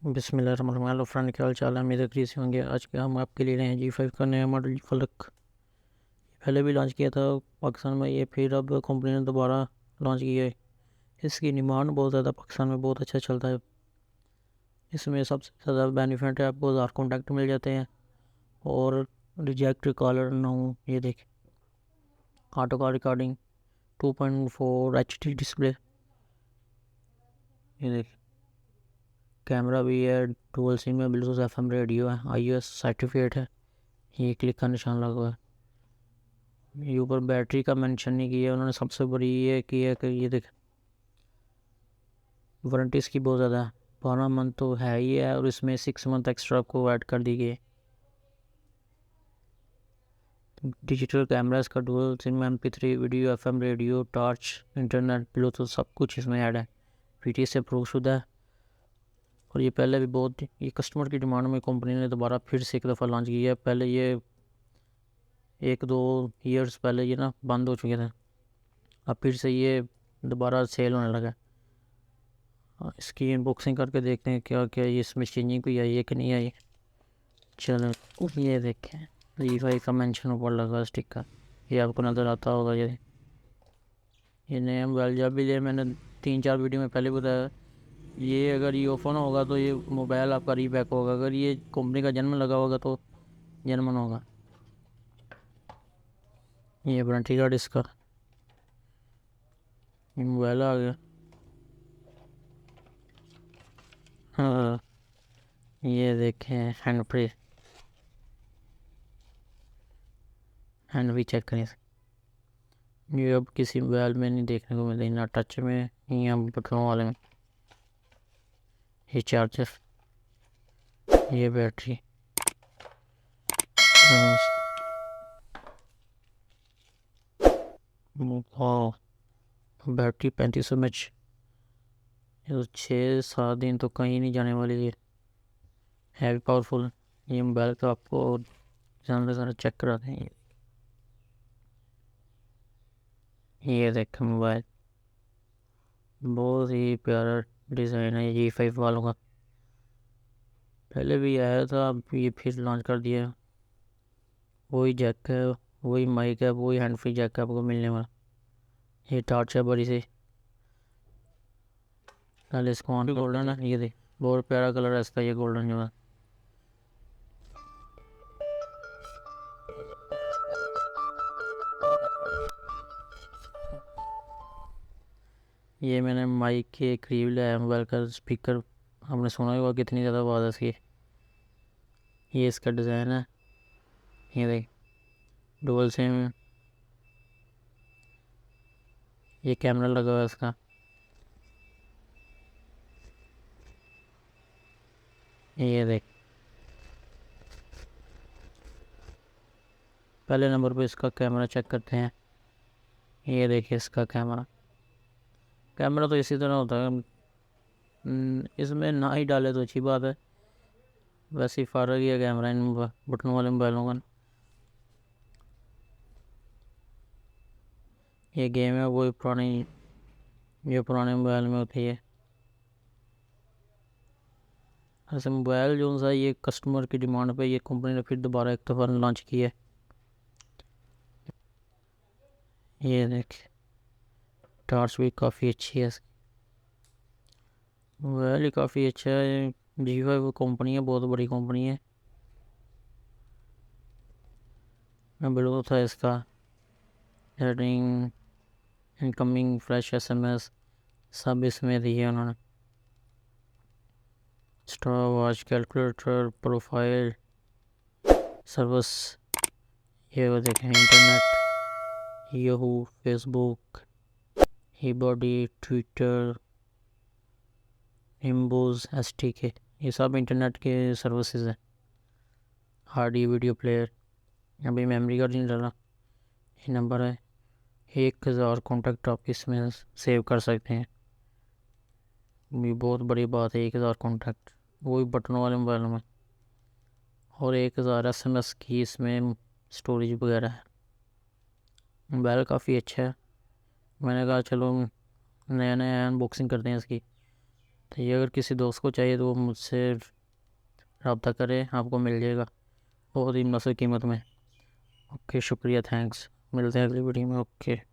बिस्मिल्लाहिर्रहमानिर्रहीम। Hello friend, क्या हाल चाल है? मेरे करीब से होंगे। आज के हम आपके लिए हैं G5 का नया मॉडल फलक। पहले भी लॉन्च किया था पाकिस्तान में, ये फिर अब कंपनी ने दोबारा लॉन्च किया है। इसकी डिमांड बहुत ज़्यादा पाकिस्तान में बहुत अच्छा चलता है। इसमें सबसे ज़्यादा बेनिफिट है, आपको 1000 कॉन्टैक्ट मिल जाते हैं और रिजेक्ट कॉलर ना हो। ये देख, auto call recording, 2.4 HD display. ये देख, कैमरा भी है, डुअल सिम है, ब्लूटूथ FM रेडियो है, iOS सर्टिफिकेट है। ये क्लिक का निशान लगा हुआ है। ये ऊपर बैटरी का मेंशन नहीं किया उन्होंने। सबसे बड़ी ये की है कि ये देख, वारंटी इसकी बहुत ज़्यादा है। 12 मंथ तो है ही है और इसमें 6 मंथ एक्स्ट्रा आपको ऐड कर दी गई। डिजिटल कैमरा इसका, dual SIM, MP3 video, FM radio, torch, internet, Bluetooth, सब कुछ इसमें ऐड है। PTS से अप्रूव शुदा है। और ये पहले भी बहुत, ये कस्टमर की डिमांड में कंपनी ने दोबारा फिर से एक दफ़ा लॉन्च किया है। पहले ये 1-2 ईयर्स पहले ये ना बंद हो चुके थे, अब फिर से ये दोबारा सेल होने लगा। इसकी अनबॉक्सिंग करके देखते हैं क्या क्या ये इसमें चेंजिंग कोई आई है कि नहीं आई। चलो, ये देखें, Gfive का मेंशन ऊपर लगा स्टिकर, ये आपको नज़र आता होगा। ये नया मोबाइल जब भी लिया, मैंने 3-4 वीडियो में पहले बताया, ये अगर ये ओपन होगा तो ये मोबाइल आपका रीपैक होगा, अगर ये कंपनी का जन्म लगा होगा तो जर्मन होगा। ये वारंटी कार्ड इसका, ये मोबाइल आ गया। हाँ, ये देखें, हैंड फ्री, हैंड भी चेक करें। ये अब किसी मोबाइल में नहीं देखने को मिलता, ना टच में या बटनों वाले में। ये चार्जर, ये बैटरी, बैटरी 3500 mAh। ये तो 6-7 दिन तो कहीं नहीं जाने वाली। ये हैवी पावरफुल। ये मोबाइल का आपको जानना ज़रा चेक कराते हैं। ये देखें मोबाइल, बहुत ही प्यारा डिज़ाइन है ये G5 वालों का। पहले भी आया था, अब ये फिर लॉन्च कर दिया। वही जैक है, वही माइक है, वही हैंड फ्री जैक है आपको मिलने वाला। ये टॉर्च है बड़ी सी, पहले इसको ऑन गोल्डन है। ये देख, बहुत प्यारा कलर है इसका, ये गोल्डन जो है। ये मैंने माइक के करीब लाया मोबाइल का स्पीकर, आपने सुना होगा कितनी ज़्यादा आवाज़ है इसकी। ये इसका डिज़ाइन है, ये देख, डुअल सिम। ये कैमरा लगा हुआ है इसका, ये देख, पहले नंबर पे इसका कैमरा चेक करते हैं। ये देखिए इसका कैमरा, कैमरा तो इसी तरह होता है। इसमें ना ही डाले तो अच्छी बात है, वैसे ही फारग ही है कैमरा इन बटन वाले मोबाइलों का। ये गेम है वही पुरानी, ये पुराने मोबाइल में होती है। ऐसे मोबाइल जो सा ये कस्टमर की डिमांड पे ये कंपनी ने फिर दोबारा एक दफ़ा लॉन्च किया है। ये देख, टॉर्च भी काफ़ी अच्छी है, मोबाइल ही काफ़ी अच्छा है। Gfive कंपनी है, बहुत बड़ी कंपनी है। ब्लूटूथ है इसका, हेडिंग, इनकमिंग, फ्लैश SMS सब इसमें दिए उन्होंने। Stop watch, calculator, profile, service, ये वो देखें, इंटरनेट, याहू, फेसबुक, ही बॉडी, ट्विटर, हिम्बोज, STK, ये सब इंटरनेट के सर्विसेज हैं। हार्ड वीडियो प्लेयर, अभी मेमोरी कार्ड नहीं डाला। ये नंबर है, 1000 कॉन्टैक्ट आप इसमें सेव कर सकते हैं। ये बहुत बड़ी बात है, 1000 कॉन्टैक्ट, वही बटनों वाले मोबाइल में। और 1000 SMS की इसमें स्टोरेज वगैरह है। मोबाइल काफ़ी अच्छा है। मैंने कहा चलो नया नया अनबॉक्सिंग करते हैं इसकी, तो ये अगर किसी दोस्त को चाहिए तो वो मुझसे रब्ता करे, आपको मिल जाएगा बहुत ही मुनासिब कीमत में। ओके, शुक्रिया, थैंक्स। मिलते हैं अगली वीडियो में। ओके।